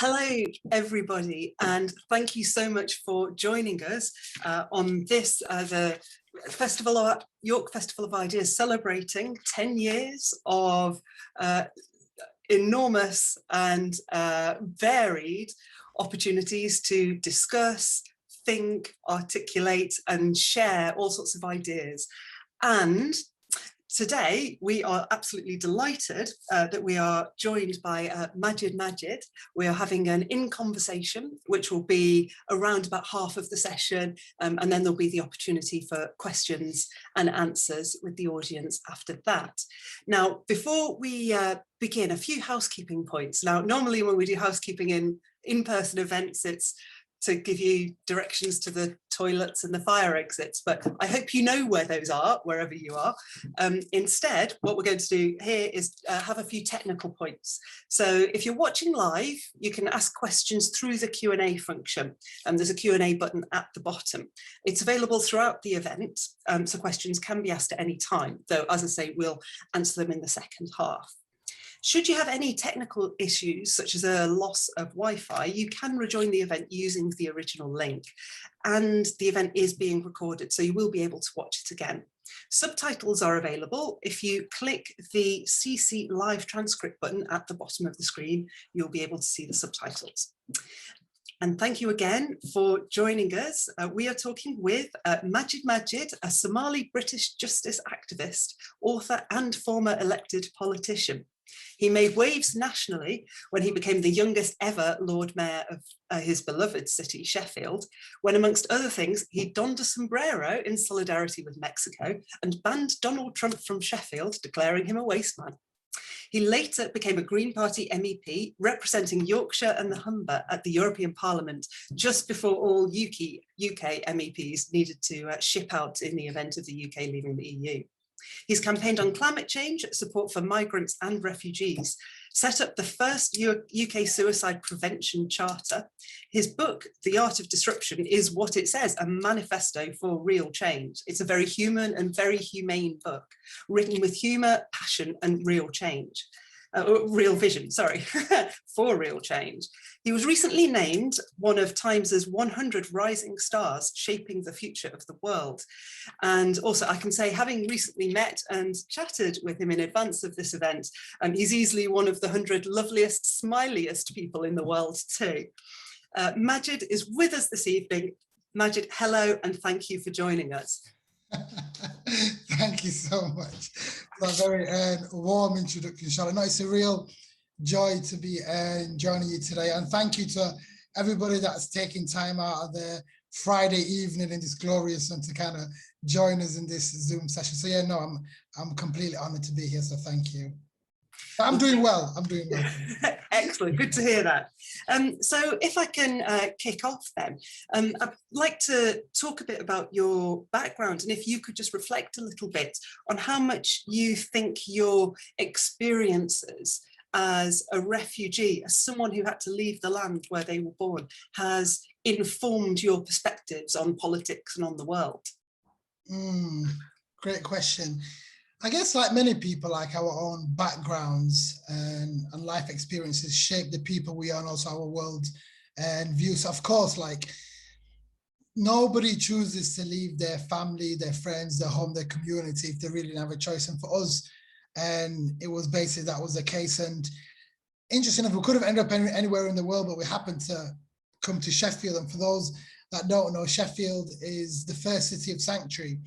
Hello, everybody, and thank you so much for joining us on this, the York Festival of Ideas, celebrating 10 years of enormous and varied opportunities to discuss, think, articulate, and share all sorts of ideas. And today, we are absolutely delighted that we are joined by Magid Magid. We are having an in-conversation, which will be around about half of the session, and then there'll be the opportunity for questions and answers with the audience after that. Now, before we begin, a few housekeeping points. Now, normally when we do housekeeping in in-person events, it's to give you directions to the toilets and the fire exits, but I hope you know where those are, wherever you are. Instead, what we're going to do here is have a few technical points. So if you're watching live, you can ask questions through the Q&A function, and there's a Q&A button at the bottom. It's available throughout the event, so questions can be asked at any time, though, as I say, we'll answer them in the second half. Should you have any technical issues, such as a loss of Wi-Fi, you can rejoin the event using the original link. And the event is being recorded, so you will be able to watch it again. Subtitles are available. If you click the CC live transcript button at the bottom of the screen, you'll be able to see the subtitles. And thank you again for joining us. We are talking with Magid Magid, a Somali British justice activist, author and former elected politician. He made waves nationally when he became the youngest ever Lord Mayor of his beloved city, Sheffield, when amongst other things, he donned a sombrero in solidarity with Mexico and banned Donald Trump from Sheffield, declaring him a wasteman. He later became a Green Party MEP, representing Yorkshire and the Humber at the European Parliament, just before all UK MEPs needed to ship out in the event of the UK leaving the EU. He's campaigned on climate change, support for migrants and refugees, set up the first UK suicide prevention charter. His book, The Art of Disruption, is what it says, a manifesto for real change. It's a very human and very humane book, written with humour, passion and real change. Real vision, sorry, for real change. He was recently named one of Times' 100 rising stars shaping the future of the world. And also I can say, having recently met and chatted with him in advance of this event, he's easily one of the 100 loveliest, smiliest people in the world too. Magid is with us this evening. Magid, hello, and thank you for joining us. Thank you so much for that very warm introduction, Charlotte. No, it's a real joy to be joining you today, and thank you to everybody that's taking time out of their Friday evening in this glorious sun to kind of join us in this Zoom session. So yeah, no, I'm completely honored to be here, so thank you. I'm doing well. I'm doing well. Excellent. Good to hear that. So if I can kick off then, I'd like to talk a bit about your background, and if you could just reflect a little bit on how much you think your experiences as a refugee, as someone who had to leave the land where they were born, has informed your perspectives on politics and on the world. Great question. I guess like many people, like our own backgrounds and life experiences shape the people we are and also our world and views. Of course, like nobody chooses to leave their family, their friends, their home, their community if they really didn't have a choice. And for us, and it was basically that was the case. And interesting enough, we could have ended up anywhere in the world, but we happened to come to Sheffield. And for those that don't know, Sheffield is the first city of sanctuary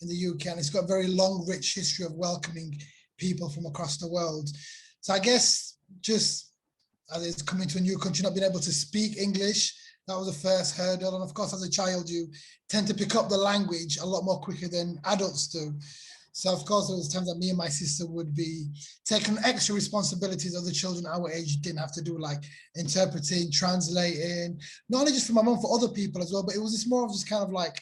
in the UK, and it's got a very long, rich history of welcoming people from across the world. So I guess just as it's coming to a new country, not being able to speak English, that was the first hurdle. And of course, as a child, you tend to pick up the language a lot more quicker than adults do. So of course, there was times that me and my sister would be taking extra responsibilities other children our age didn't have to do, like interpreting, translating, not only just for my mum, for other people as well, but it was just more of just kind of like,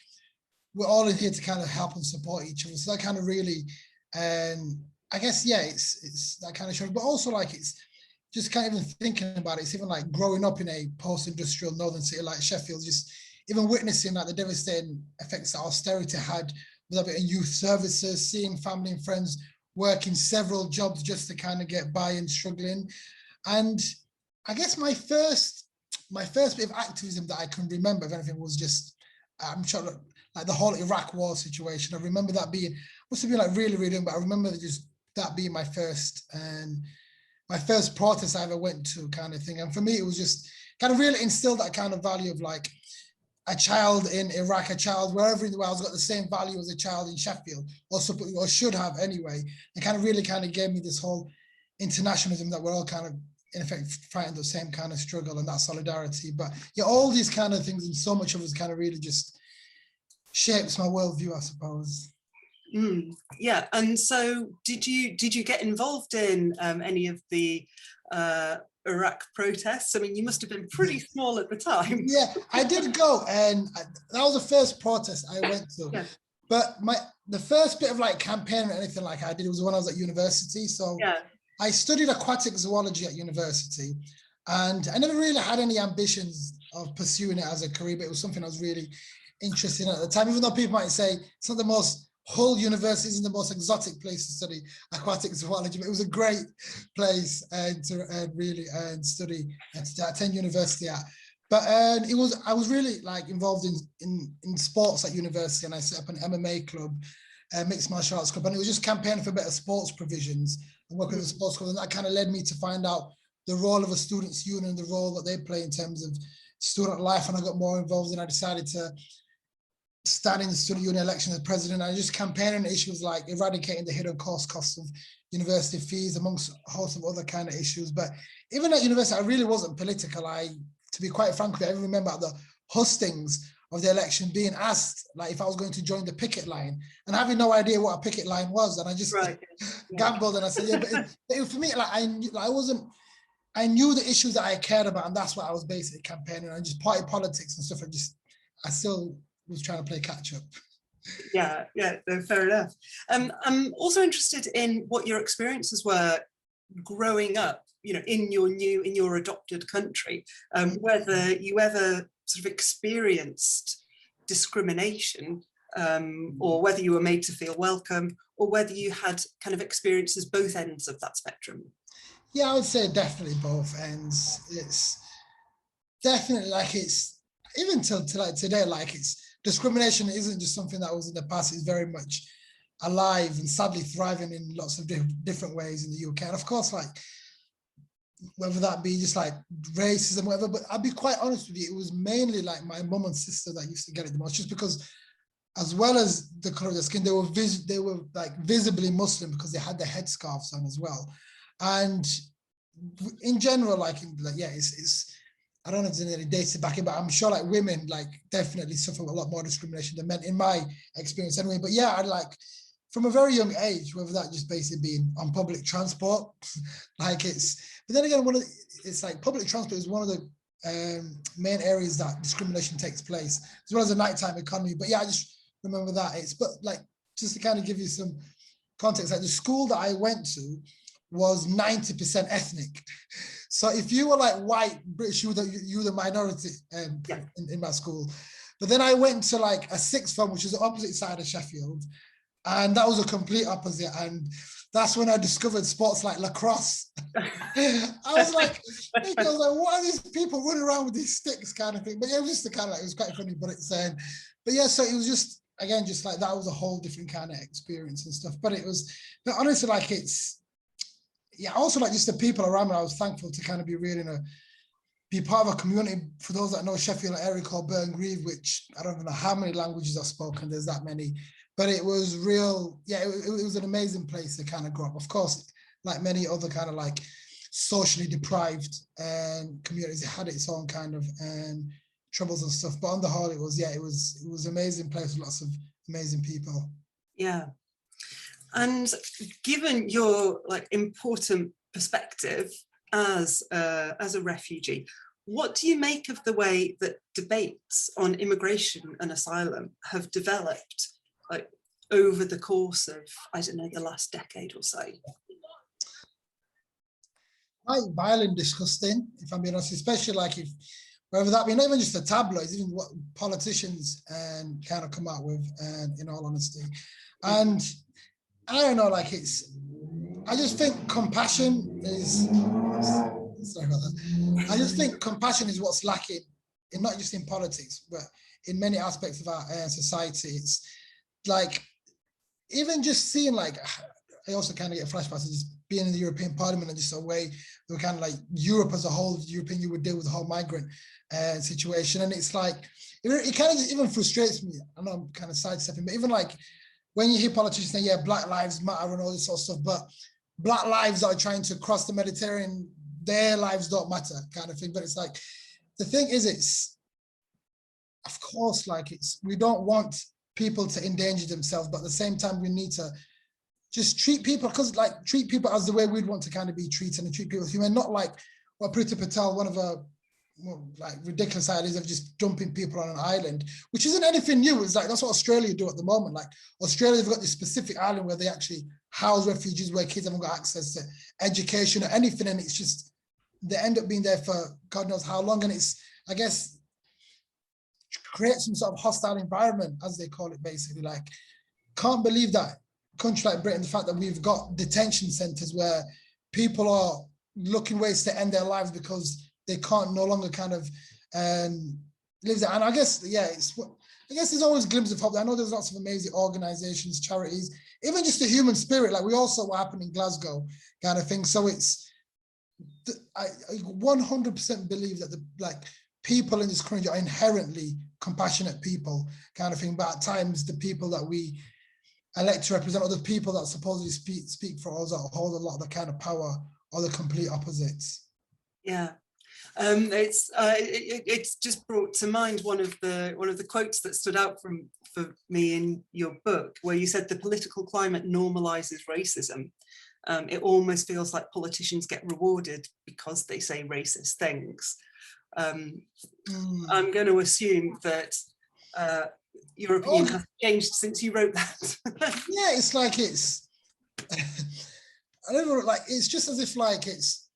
we're all in here to kind of help and support each other. So that kind of really, and I guess, yeah, it's that kind of show, but also like, it's just kind of even thinking about it. It's even like growing up in a post-industrial northern city like Sheffield, just even witnessing like the devastating effects that austerity had with in youth services, seeing family and friends working several jobs just to kind of get by and struggling. And I guess my first my first bit of activism that I can remember, if anything, was just, I'm sure, like the whole Iraq war situation. I remember that being, must have been like really, really young, but I remember just that being my first protest I ever went to, kind of thing. And for me, it was just kind of really instilled that kind of value of like a child in Iraq, a child wherever in the world has got the same value as a child in Sheffield, or should have anyway. It kind of really kind of gave me this whole internationalism that we're all kind of in effect fighting the same kind of struggle and that solidarity. But yeah, all these kind of things and so much of it kind of really just shapes my worldview, I suppose. Yeah, and so did you get involved in any of the Iraq protests? I mean, you must have been pretty small at the time. Yeah, I did go, and that was the first protest I went to. Yeah. But the first bit of like campaign or anything like I did was when I was at university. So yeah. I studied aquatic zoology at university, and I never really had any ambitions of pursuing it as a career, but it was something I was really interested in at the time, even though people might say it's not the most, Hull University isn't the most exotic place to study aquatic zoology, but it was a great place to really study and to attend university at. But I was really like involved in sports at university, and I set up an MMA club, mixed martial arts club, and it was just campaigning for better sports provisions and working with the sports club, and that kind of led me to find out the role of a students' union and the role that they play in terms of student life, and I got more involved, and I decided to stand in the student union election as president. I just campaigning issues like eradicating the hidden costs of university fees, amongst a host of other kind of issues. But even at university, I really wasn't political. To be quite frank with you, I even remember at the hustings of the election being asked like if I was going to join the picket line and having no idea what a picket line was, and I just gambled and I said, yeah, but for me, like I knew the issues that I cared about, and that's what I was basically campaigning on, just party politics and stuff. I still was trying to play catch up. Yeah, no, fair enough. I'm also interested in what your experiences were growing up, in your adopted country, whether you ever sort of experienced discrimination, or whether you were made to feel welcome, or whether you had kind of experiences both ends of that spectrum. Yeah, I would say definitely both ends. It's definitely like it's even till like today, like it's discrimination isn't just something that was in the past. It's very much alive and sadly thriving in lots of different ways in the UK. And of course, like whether that be just like racism, whatever. But I'll be quite honest with you, it was mainly like my mum and sister that used to get it the most, just because as well as the color of their skin, they were like visibly Muslim because they had their headscarves on as well. And in general, it's I don't know if there's any data back in, but I'm sure like women like definitely suffer a lot more discrimination than men in my experience anyway. But yeah, I like from a very young age, whether that just basically being on public transport, like but then again, it's like public transport is one of the main areas that discrimination takes place, as well as the nighttime economy. But yeah, I just remember that. But like, just to kind of give you some context, like the school that I went to was 90% ethnic. So if you were like white British, you were the minority in my school. But then I went to like a sixth form, which is the opposite side of Sheffield. And that was a complete opposite. And that's when I discovered sports like lacrosse. I was like, what are these people running around with these sticks kind of thing? But yeah, it was just it was quite funny, but yeah, so it was just, again, just like that was a whole different kind of experience and stuff. But but honestly, like also like just the people around me, I was thankful to kind of be part of a community. For those that know Sheffield, an area called Burn Grieve, which I don't know how many languages I've spoken, there's that many, but it was real, it was an amazing place to kind of grow up. Of course, like many other kind of like socially deprived communities, it had its own kind of troubles and stuff, but on the whole, it was an amazing place with lots of amazing people. Yeah. And given your like important perspective as a refugee, what do you make of the way that debates on immigration and asylum have developed like over the course of, I don't know, the last decade or so? Quite violent, disgusting, if I'm being honest, especially like whether that be not even just the tabloids, even what politicians kind of come out with, in all honesty. And I don't know, like I just think compassion is Sorry about that. I just think compassion is what's lacking, in not just in politics, but in many aspects of our society. It's like, even just seeing, like, I also kind of get flashbacks of just being in the European Parliament and just a way we kind of like Europe as a whole, European, you would deal with the whole migrant situation. And it's like, it kind of just even frustrates me. I know I'm kind of sidestepping, but even like when you hear politicians say, yeah, Black Lives Matter and all this sort of stuff, but Black lives that are trying to cross the Mediterranean, their lives don't matter, kind of thing. But it's like, the thing is, it's, of course, like, it's, we don't want people to endanger themselves, but at the same time, we need to just treat people, because like, treat people as the way we'd want to kind of be treated, and treat people as human, not like what Priti Patel, one of her like ridiculous ideas of just dumping people on an island, which isn't anything new. It's like, that's what Australia do at the moment. Like, Australia's got this specific island where they actually house refugees, where kids haven't got access to education or anything, and it's just, they end up being there for God knows how long, and it's, I guess, create some sort of hostile environment, as they call it, basically. Like, can't believe that country like Britain, the fact that we've got detention centres where people are looking ways to end their lives because they can't no longer kind of live there. And I guess, yeah, I guess there's always glimpses of hope. I know there's lots of amazing organisations, charities, even just the human spirit. Like, we all saw what happened in Glasgow, kind of thing. So it's, I 100% believe that the people in this country are inherently compassionate people, kind of thing. But at times, the people that we elect to represent, or the people that supposedly speak for us, that hold a lot of the kind of power, are the complete opposites. Yeah. It's just brought to mind one of the quotes that stood out for me in your book, where you said the political climate normalizes racism. It almost feels like politicians get rewarded because they say racist things. I'm going to assume that your opinion has changed since you wrote that. Yeah, it's like, it's I don't know, like, it's just as if like it's,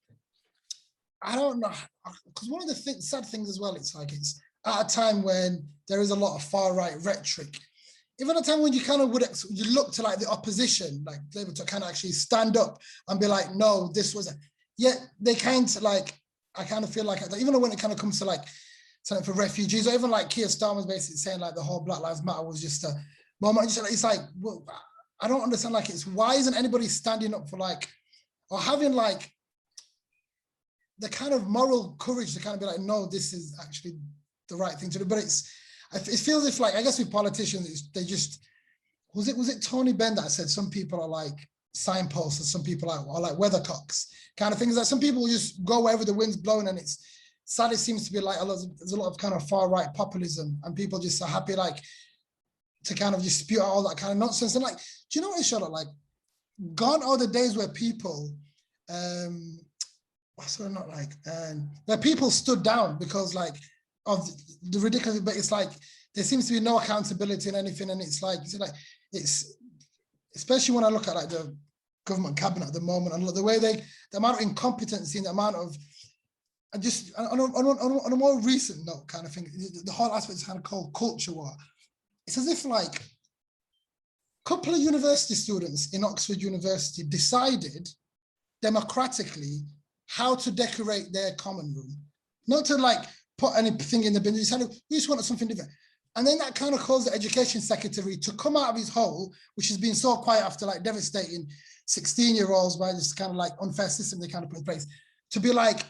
I don't know, because one of the sad things as well, it's like, it's at a time when there is a lot of far-right rhetoric. Even at a time when you kind of you look to like the opposition, like Labour, to kind of actually stand up and be like, no, this was, yet they kind of like, I kind of feel like, even when it kind of comes to like something for refugees, or even like Keir Starmer's basically saying like the whole Black Lives Matter was just a moment. It's like, well, I don't understand, like, it's, why isn't anybody standing up for like, or having like the kind of moral courage to kind of be like, no, this is actually the right thing to do. But it feels if like, I guess with politicians, they just, was it Tony Benn that said some people are like signposts and some people are like weathercocks, kind of things. That some people just go wherever the wind's blowing, and it's sad. It seems to be like there's a lot of kind of far right populism, and people just are happy like to kind of just spew out all that kind of nonsense. And like, do you know what, Charlotte? Like, gone are the days where people, where people stood down because like of the ridiculous, but it's like there seems to be no accountability in anything, and it's like it's especially when I look at like the government cabinet at the moment, and the way the amount of incompetency and the amount of, and just on a more recent note, kind of thing, the whole aspect is kind of called culture war. It's as if like a couple of university students in Oxford University decided democratically how to decorate their common room, not to like put anything in the bin. We just wanted something different. And then that kind of caused the education secretary to come out of his hole, which has been so quiet after like devastating 16-year-olds by this kind of like unfair system they kind of put in place, to be like,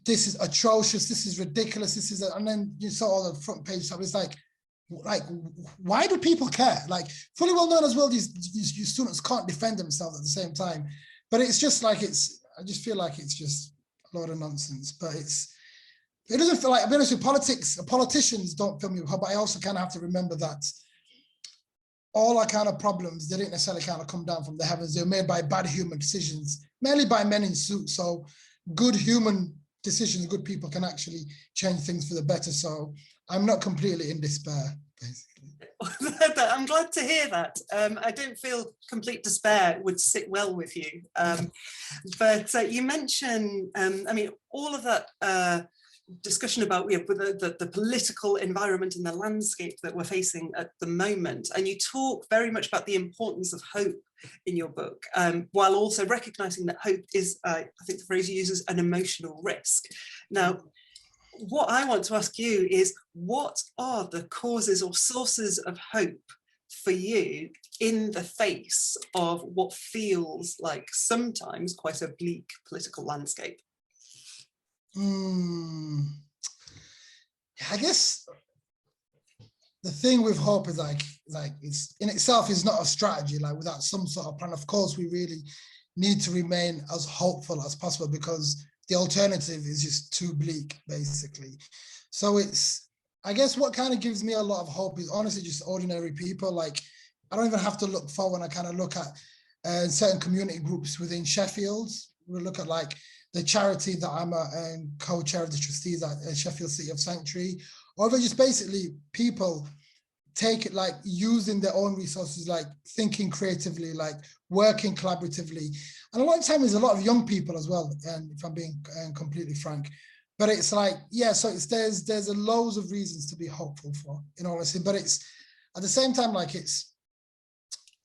this is atrocious, this is ridiculous, this is, and then you saw all the front page stuff. It's like, why do people care? Like, fully well known as well, these students can't defend themselves at the same time. But it's just like, I just feel like it's just a lot of nonsense. But it doesn't feel like, I'll be honest with politicians don't fill me with hope, but I also kind of have to remember that all our kind of problems, they didn't necessarily kind of come down from the heavens. They were made by bad human decisions, mainly by men in suits. So good human decisions, good people can actually change things for the better. So I'm not completely in despair, basically. I'm glad to hear that. I don't feel complete despair would sit well with you. But you mentioned, I mean, all of that discussion about the political environment and the landscape that we're facing at the moment. And you talk very much about the importance of hope in your book, while also recognising that hope is, I think the phrase you use is an emotional risk. Now, what I want to ask you is, what are the causes or sources of hope for you in the face of what feels like sometimes quite a bleak political landscape? I guess the thing with hope is like it's in itself is not a strategy, like without some sort of plan. Of course, we really need to remain as hopeful as possible because the alternative is just too bleak, basically. So it's, I guess what kind of gives me a lot of hope is honestly just ordinary people. Like, I don't even have to look far when I kind of look at certain community groups within Sheffield. We look at like the charity that I'm a co-chair of the trustees at Sheffield City of Sanctuary, or even just basically people take it like using their own resources, like thinking creatively, like working collaboratively. And a lot of time there's a lot of young people as well, and if I'm being completely frank. But it's like, yeah, so it's there's a loads of reasons to be hopeful for, in all honesty. But it's at the same time, like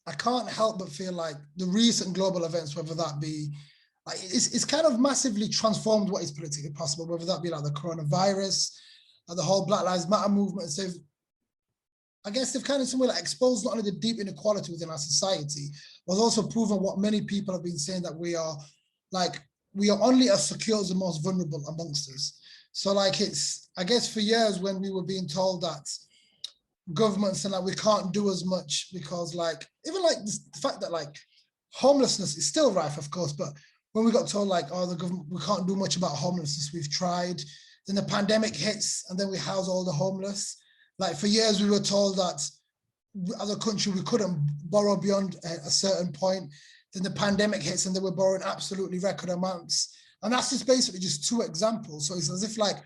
I can't help but feel like the recent global events, whether that be like it's kind of massively transformed what is politically possible, whether that be like the coronavirus, like the whole Black Lives Matter movement. So I guess they've kind of somewhere like exposed not only the deep inequality within our society, but also proven what many people have been saying, that we are only as secure as the most vulnerable amongst us. So like it's, I guess for years when we were being told that governments and like we can't do as much because like, even like the fact that like homelessness is still rife, of course, but when we got told like, oh, the government, we can't do much about homelessness, we've tried, then the pandemic hits and then we house all the homeless. Like for years we were told that as a country we couldn't borrow beyond a certain point. Then the pandemic hits and they were borrowing absolutely record amounts. And that's just basically just two examples. So it's as if like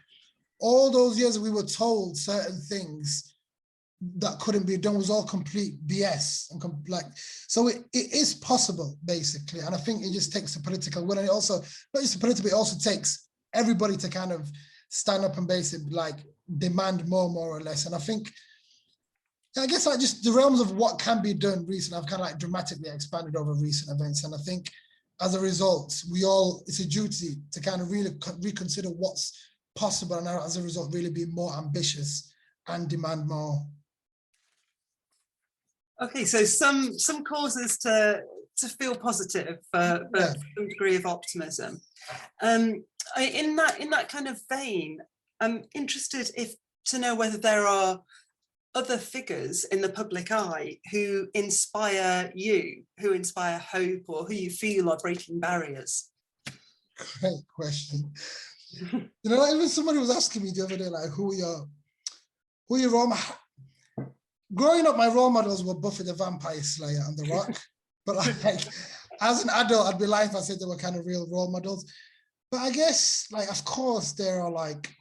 all those years we were told certain things that couldn't be done was all complete BS. And like, so it is possible basically. And I think it just takes the political will, and it also, not just the political, it also takes everybody to kind of stand up and basically like demand more or less. And I think, I guess like just the realms of what can be done recently have kind of like dramatically expanded over recent events. And I think as a result, it's a duty to kind of really reconsider what's possible, and as a result, really be more ambitious and demand more. Okay, so some causes to feel positive, but some degree of optimism. In that kind of vein, I'm interested to know whether there are other figures in the public eye who inspire you, who inspire hope, or who you feel are breaking barriers. Great question. You know, even somebody was asking me the other day, like, who are your role models? Growing up, my role models were Buffy the Vampire Slayer and The Rock. But like, as an adult, I'd be lying if I said they were kind of real role models. But I guess, like, of course, there are like,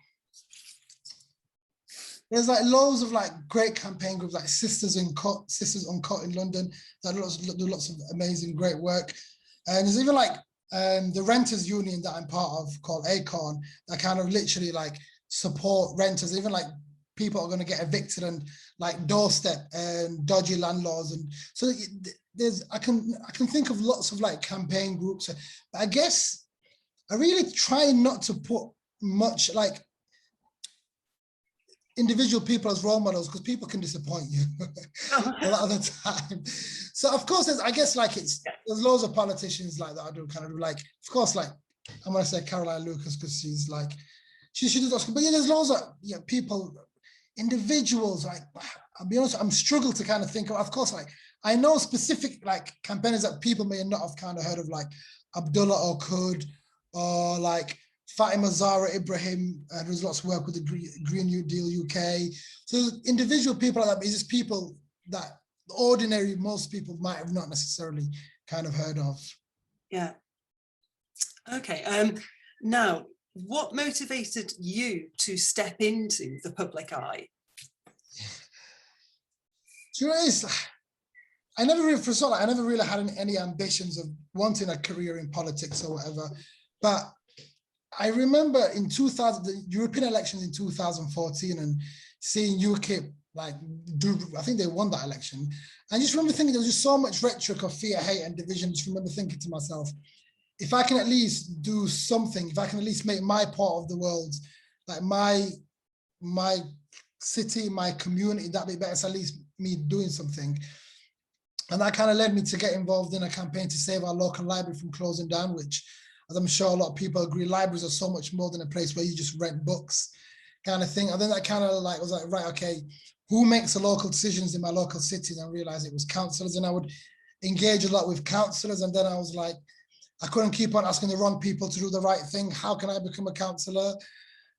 there's like loads of like great campaign groups like Sisters Uncut in London that do lots of amazing, great work. And there's even like the renters union that I'm part of called Acorn that kind of literally like support renters, even like people are going to get evicted and like doorstep and dodgy landlords. And so there's, I can think of lots of like campaign groups. But I guess I really try not to put much like individual people as role models, because people can disappoint you a lot of the time. So of course, I guess like there's loads of politicians like that I do kind of like, of course, like I'm gonna say Caroline Lucas because she's like, she does, but yeah, there's loads of people, individuals, like I'll be honest, I'm struggling to kind of think of course, like I know specific like campaigners that people may not have kind of heard of, like Abdullah Okud or like Fatima Zahra Ibrahim, who's lots of work with the Green New Deal UK. So individual people like that, but it's just people that ordinary, most people might have not necessarily kind of heard of. Yeah. Okay. Now, what motivated you to step into the public eye? Do you know, I never really had any ambitions of wanting a career in politics or whatever, but I remember in 2000, the European elections in 2014, and seeing UKIP like I think they won that election. I just remember thinking there was just so much rhetoric of fear, hate, and division. Just remember thinking to myself, if I can at least do something, if I can at least make my part of the world, like my city, my community, that be better. So at least me doing something. And that kind of led me to get involved in a campaign to save our local library from closing down, which, as I'm sure a lot of people agree, libraries are so much more than a place where you just rent books kind of thing. And then that kind of like was like, right, okay, who makes the local decisions in my local city? And I realized it was councillors, and I would engage a lot with councillors. And then I was like, I couldn't keep on asking the wrong people to do the right thing. How can I become a councillor?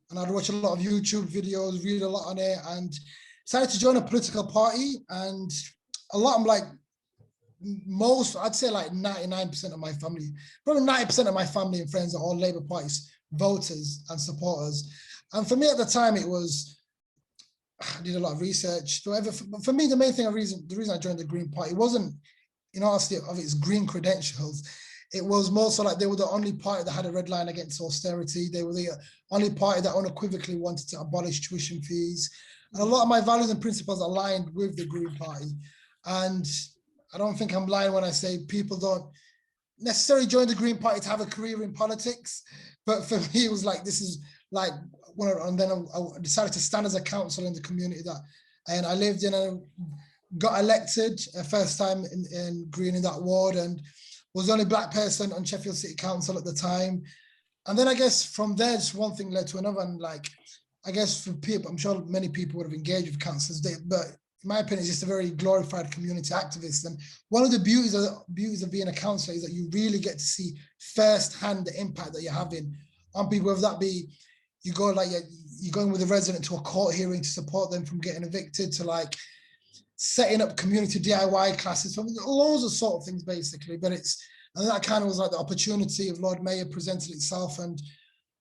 And I'd watch a lot of YouTube videos, read a lot on it, and decided to join a political party. And a lot, I'm like, most, I'd say like 99% of my family, probably 90% of my family and friends are all Labour Party voters and supporters. And for me at the time, it was, I did a lot of research. But for me, the main thing, the reason I joined the Green Party wasn't, in honesty, of its green credentials. It was more so like they were the only party that had a red line against austerity. They were the only party that unequivocally wanted to abolish tuition fees. And a lot of my values and principles aligned with the Green Party. And I don't think I'm lying when I say people don't necessarily join the Green Party to have a career in politics. But for me, it was like, this is like, and then I decided to stand as a councillor in the community and I lived in and got elected first time in Green in that ward, and was the only Black person on Sheffield City Council at the time. And then I guess from there, just one thing led to another. And like, I guess for people, I'm sure many people would have engaged with councillors, but in my opinion, it's just a very glorified community activist. And one of the beauties of being a councillor is that you really get to see firsthand the impact that you're having on people, whether that be you go like you're going with a resident to a court hearing to support them from getting evicted, to like setting up community DIY classes, from loads of sort of things basically. But and that kind of was like the opportunity of Lord Mayor presented itself. And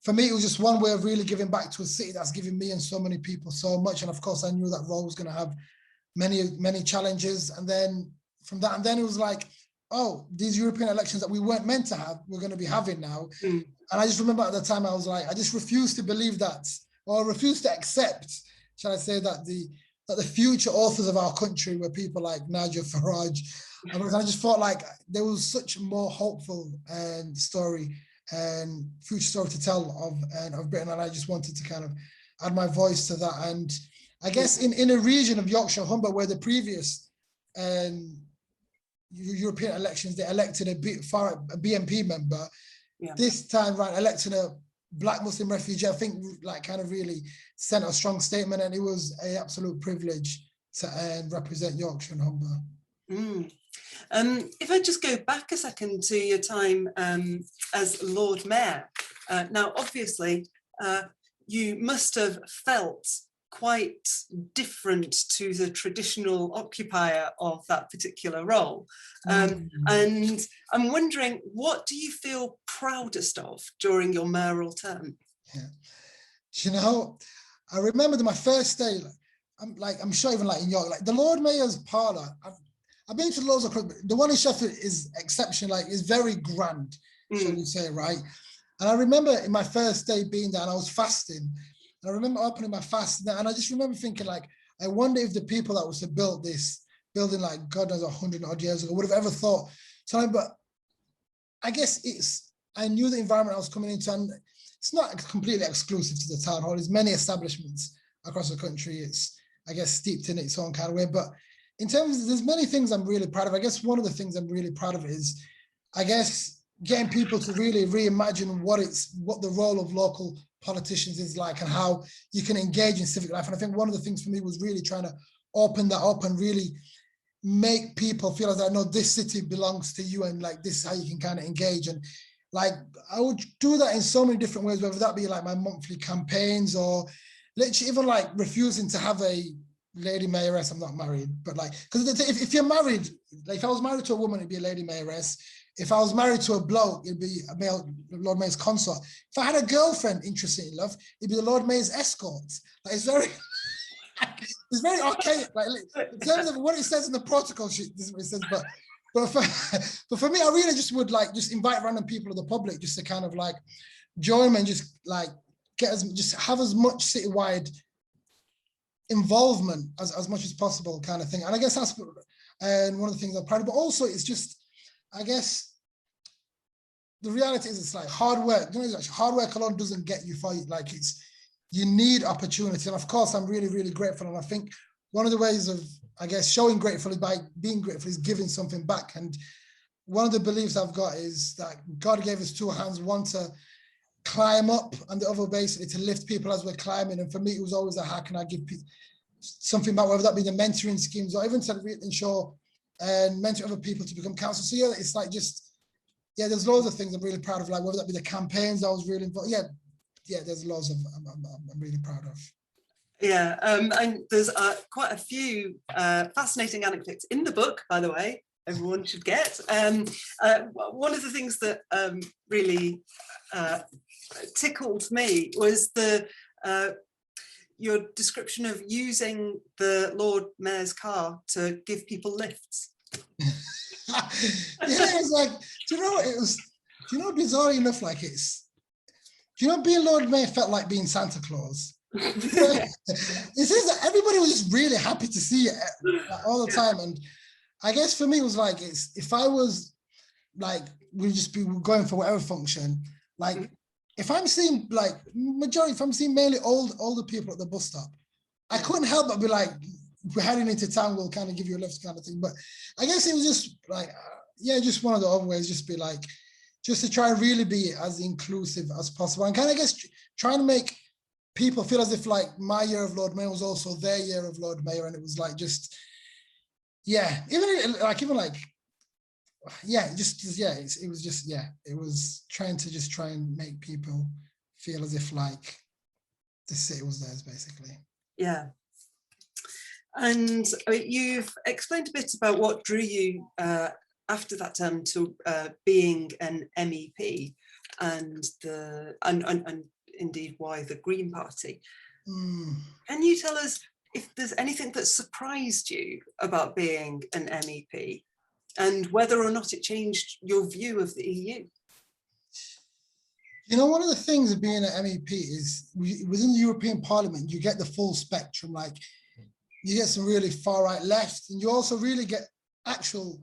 for me, it was just one way of really giving back to a city that's given me and so many people so much. And of course, I knew that role was going to have many challenges. And then from that, and then it was like, oh, these European elections that we weren't meant to have, we're going to be having now. And I just remember at the time, I was like, I just refused to believe that, or refused to accept, shall I say, that the future authors of our country were people like Nigel Farage. And I just felt like there was such a more hopeful story and future story to tell of Britain. And I just wanted to kind of add my voice to that. And I guess in a region of Yorkshire Humber where the previous European elections, they elected a BNP member. Yeah. This time around, electing a Black Muslim refugee, I think like kind of really sent a strong statement, and it was an absolute privilege to represent Yorkshire and Humber. If I just go back a second to your time as Lord Mayor, now obviously you must have felt quite different to the traditional occupier of that particular role. And I'm wondering, what do you feel proudest of during your mayoral term? Yeah. You know, I remember my first day, I'm sure even like in York, like the Lord Mayor's parlour, I've been to loads of clubs, the one in Sheffield is exceptional, like it's very grand, shall we say, right? And I remember in my first day being there and I was fasting. And I remember opening my fast, and I just remember thinking, like, I wonder if the people that was to build this building, like, God knows, 100 odd years ago, would have ever thought. So, but I guess I knew the environment I was coming into, and it's not completely exclusive to the town hall. There's many establishments across the country. It's, I guess, steeped in its own kind of way. But in terms of, there's many things I'm really proud of. I guess one of the things I'm really proud of is, I guess, getting people to really reimagine what the role of local politicians is like, and how you can engage in civic life. And I think one of the things for me was really trying to open that up and really make people feel like, no, this city belongs to you, and like this is how you can kind of engage. And like I would do that in so many different ways, whether that be like my monthly campaigns, or literally even like refusing to have a lady mayoress. I'm not married, but like, because if you're married, like if I was married to a woman, it'd be a lady mayoress. If I was married to a bloke, it'd be a male Lord Mayor's consort. If I had a girlfriend interested in love, it'd be the Lord Mayor's escort. Like it's very archaic. Like in terms of what it says in the protocol sheet, this is what it says. But for me, I really just would like just invite random people of the public just to kind of like join and just like just have as much citywide involvement as much as possible, kind of thing. And I guess that's one of the things I'm proud of. But also, it's just, I guess, the reality is it's like hard work. You know, hard work alone doesn't get you far. Like you need opportunity. And of course, I'm really, really grateful. And I think one of the ways of, I guess, showing grateful is by being grateful is giving something back. And one of the beliefs I've got is that God gave us two hands, one to climb up and the other basically to lift people as we're climbing. And for me, it was always how can I give people something back, whether that be the mentoring schemes or even to ensure and mentor other people to become counsellors. So yeah, it's like just, yeah, there's loads of things I'm really proud of, like whether that be the campaigns I was really involved. Yeah, there's loads of I'm really proud of. Yeah, and there's quite a few fascinating anecdotes in the book, by the way, everyone should get. One of the things that really tickled me was your description of using the Lord Mayor's car to give people lifts. Yeah, it's like, do you know, it was, do you know, bizarre enough, like it's, do you know, being Lord Mayor felt like being Santa Claus. It says that everybody was just really happy to see it all the time. And I guess for me, it was like, it's, if I was like, we'd just be going for whatever function, like, if I'm seeing like majority, if I'm seeing mainly older people at the bus stop, I couldn't help but be like, we're heading into town, we'll kind of give you a lift kind of thing. But I guess it was just like, yeah, just one of the other ways, just be like, just to try and really be as inclusive as possible. And kind of, I guess, trying to make people feel as if like my year of Lord Mayor was also their year of Lord Mayor. And it was like, just, yeah, even like, yeah, just, yeah, it was just, yeah, it was trying and make people feel as if like the city was theirs, basically. Yeah. And you've explained a bit about what drew you after that term to being an MEP and indeed why the Green Party. Can you tell us if there's anything that surprised you about being an MEP and whether or not it changed your view of the EU? You know, one of the things of being an MEP is within the European Parliament, you get the full spectrum. Like, you get some really far right left, and you also really get actual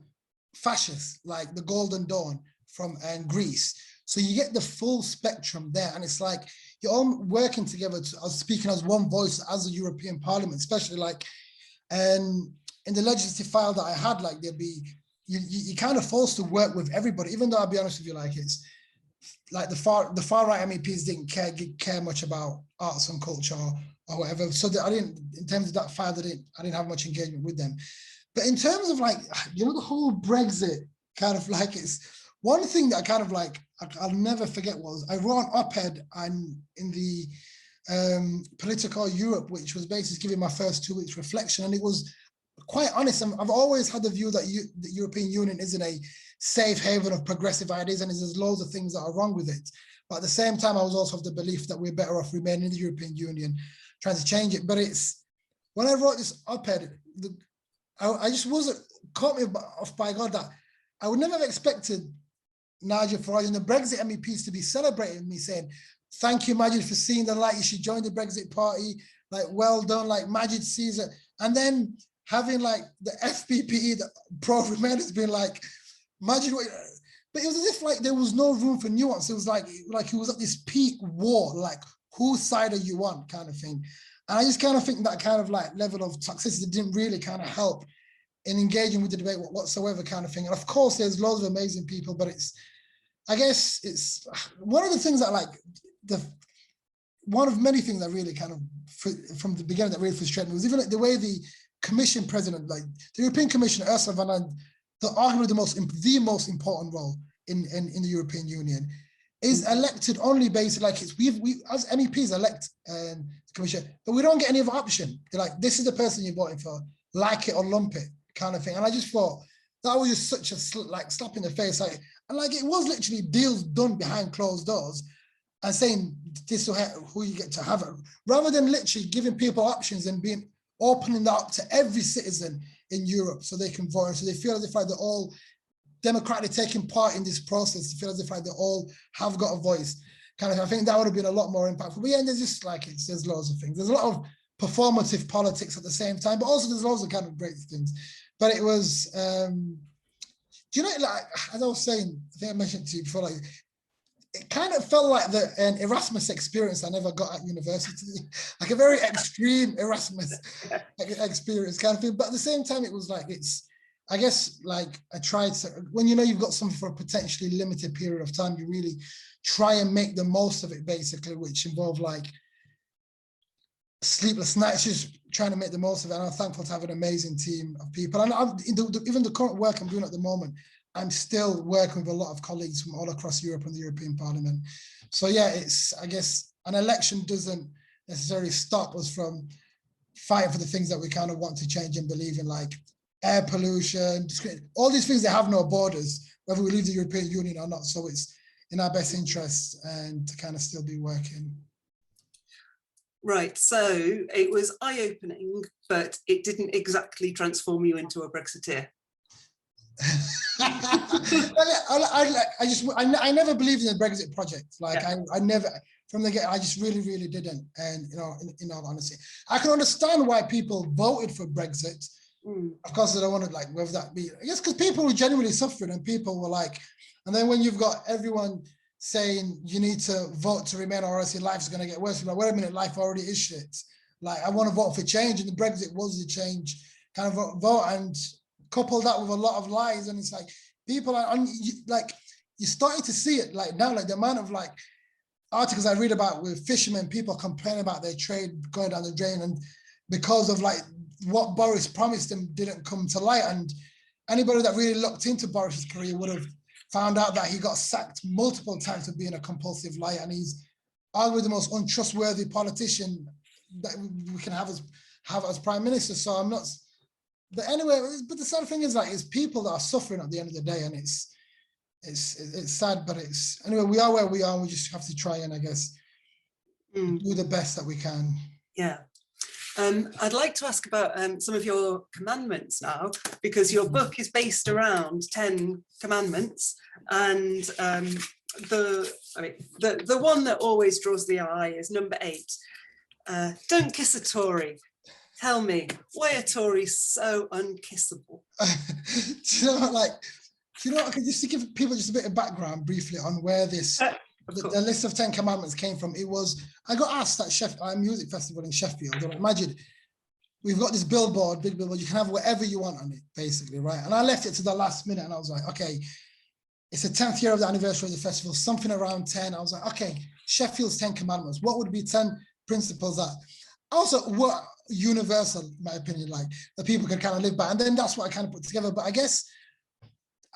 fascists, like the Golden Dawn from Greece. So you get the full spectrum there, and it's like you're all working together, speaking as one voice as the European Parliament, especially like in the legislative file that I had, like there'd be, you kind of forced to work with everybody, even though I'll be honest with you, like it's like the far right MEPs didn't care much about arts and culture or whatever. So that I didn't, in terms of that file, I didn't have much engagement with them. But in terms of like, you know, the whole Brexit kind of like, it's one thing that I kind of like, I'll never forget was I wrote an op-ed in the Political Europe, which was basically giving my first 2 weeks reflection. And it was quite honest. I've always had the view that the European Union isn't a safe haven of progressive ideas, and there's loads of things that are wrong with it. But at the same time, I was also of the belief that we're better off remaining in the European Union, trying to change it. But it's, when I wrote this op-ed, I just wasn't, caught me off by God that I would never have expected Nigel Farage and the Brexit MEPs to be celebrating me, saying, thank you, Magid, for seeing the light. You should join the Brexit party. Like, well done, like Magid sees it. And then having like the FPPE, the pro-Remainers being like, Magid, but it was as if like there was no room for nuance. It was like it was at this peak war, like whose side are you on kind of thing. And I just kind of think that kind of like level of toxicity didn't really kind of help in engaging with the debate whatsoever kind of thing. And of course, there's loads of amazing people, but I guess it's one of the things that like one of many things that really kind of from the beginning that really frustrated me was even like the way the Commission president, like the European Commission, Ursula von der Leyen, arguably the most important role in the European Union, is elected only based like it's we as MEPs elect the Commission, but we don't get any other option. They're like, this is the person you're voting for, like it or lump it kind of thing. And I just thought that was just such a slap in the face, like, and like it was literally deals done behind closed doors and saying this is who you get to have it, rather than literally giving people options and opening that up to every citizen in Europe so they can vote, so they feel as if like they're all democratically taking part in this process, to feel as if like they all have got a voice. kind of, I think that would have been a lot more impactful. But yeah, there's just like, there's loads of things. There's a lot of performative politics at the same time, but also there's loads of kind of great things. But it was, do you know, like, as I was saying, I think I mentioned to you before, like, it kind of felt like an Erasmus experience I never got at university, like a very extreme Erasmus experience kind of thing. But at the same time, it was like, I guess, like, I tried to, when you know you've got something for a potentially limited period of time, you really try and make the most of it, basically, which involved like sleepless nights, just trying to make the most of it. And I'm thankful to have an amazing team of people. And even the current work I'm doing at the moment, I'm still working with a lot of colleagues from all across Europe and the European Parliament. So yeah, it's, I guess, an election doesn't necessarily stop us from fighting for the things that we kind of want to change and believe in, like air pollution, all these things that have no borders, whether we leave the European Union or not. So it's in our best interest and to kind of still be working. Right, so it was eye-opening, but it didn't exactly transform you into a Brexiteer. I never believed in the Brexit project. Like, yeah. I never, from the get, I just really didn't. And you know, in all honesty, I can understand why people voted for Brexit. Of course, I don't want to, like, whether that be, I guess, because people were genuinely suffering, and people were like, and then when you've got everyone saying you need to vote to remain or else your life's going to get worse, you're like, wait a minute, life already is shit. Like, I want to vote for change, and the Brexit was the change kind of vote, and couple that with a lot of lies, and it's like people are like, you're starting to see it like now, like the amount of like articles I read about with fishermen, people complaining about their trade going down the drain, and because of like what Boris promised them didn't come to light. And anybody that really looked into Boris's career would have found out that he got sacked multiple times for being a compulsive liar, and he's arguably the most untrustworthy politician that we can have as prime minister. So I'm not. But anyway, but the sad thing is, like, it's people that are suffering at the end of the day, and it's sad, but it's, anyway, we are where we are, and we just have to try and, I guess, do the best that we can. Yeah. I'd like to ask about some of your commandments now, because your book is based around 10 commandments, and the one that always draws the eye is number 8. Don't kiss a Tory. Tell me, why are Tories so unkissable? Do you know, like, I can just give people just a bit of background briefly on where this, the list of 10 commandments came from. It was, I got asked at a music festival in Sheffield. They're like, Magid, we've got this billboard, big billboard, you can have whatever you want on it, basically, right? And I left it to the last minute, and I was like, okay, it's the 10th year of the anniversary of the festival, something around 10. I was like, okay, Sheffield's 10 commandments. What would be 10 principles that also what universal, in my opinion, like that people can kind of live by? And then that's what I kind of put together. But I guess,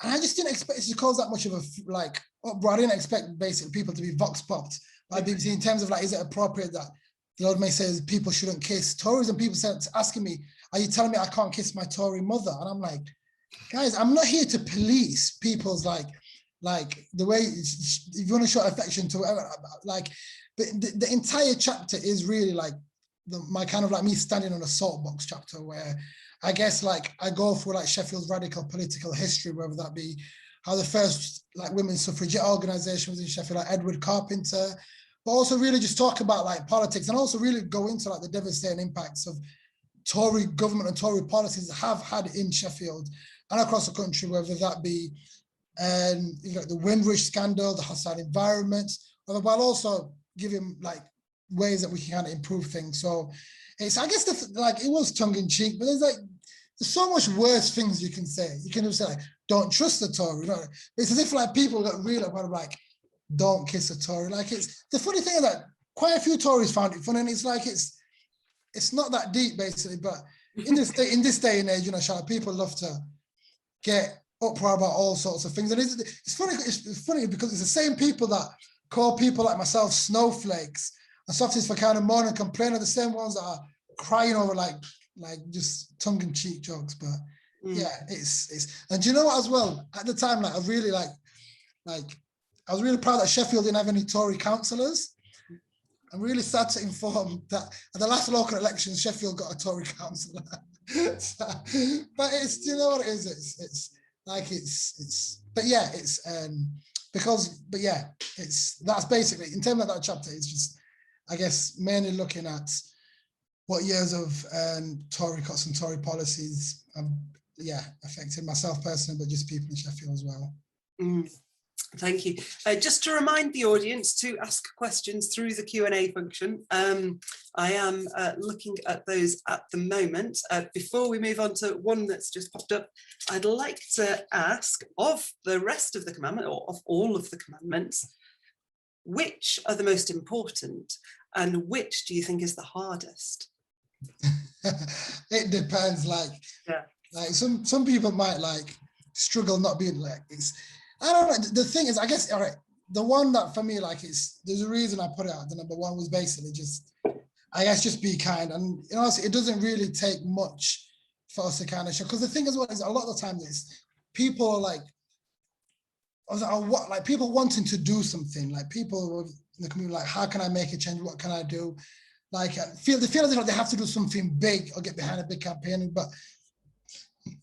and I just didn't expect it to cause that much of a like uproar. I didn't expect basically people to be vox popped by BBC in terms of like, is it appropriate that the Lord Mayor says people shouldn't kiss Tories? And people said, asking me, are you telling me I can't kiss my Tory mother? And I'm like, guys, I'm not here to police people's like the way, if you want to show affection to whatever, like, but the entire chapter is really like my kind of like me standing on a soapbox chapter, where I guess like I go through like Sheffield's radical political history, whether that be how the first like women's suffragette organisation was in Sheffield, like Edward Carpenter, but also really just talk about like politics, and also really go into like the devastating impacts of Tory government and Tory policies have had in Sheffield and across the country, whether that be you know, the Windrush scandal, the hostile environment, while also giving like ways that we can kind of improve things. So it's, I guess, like, it was tongue in cheek, but there's so much worse things you can say. You can just say like, don't trust the Tory. You know? It's as if like people got real about like, don't kiss a Tory. Like, it's the funny thing is that quite a few Tories found it funny, and it's like it's not that deep basically. But in this day and age, you know, people love to get uproar about all sorts of things, and it's funny. It's funny because it's the same people that call people like myself snowflakes and softies for kind of moan and complain are the same ones that are crying over like just tongue-in-cheek jokes. But yeah, it's and do you know what as well? At the time, like I really like I was really proud that Sheffield didn't have any Tory councillors. I'm really sad to inform that at the last local elections, Sheffield got a Tory councillor. So, but it's, do you know what it is? It's like but yeah, it's but yeah, that's basically, in terms of that chapter, it's just, I guess, mainly looking at what years of Tory cuts and Tory policies have, affected myself personally, but just people in Sheffield as well. Thank you. Just to remind the audience to ask questions through the Q&A function. I am looking at those at the moment. Before we move on to one that's just popped up, I'd like to ask, of the rest of the commandment, or of all of the commandments, which are the most important and which do you think is the hardest? It depends. Like some people might struggle not being I don't know. The thing is, I guess, all right, the one that for me, there's a reason I put it out. The number one was basically just, I guess, just be kind. And it doesn't really take much for us to kind of show. Because the thing as well is, a lot of the time is people are people wanting to do something. People in the community, how can I make a change? What can I do? They feel as if they have to do something big or get behind a big campaign, but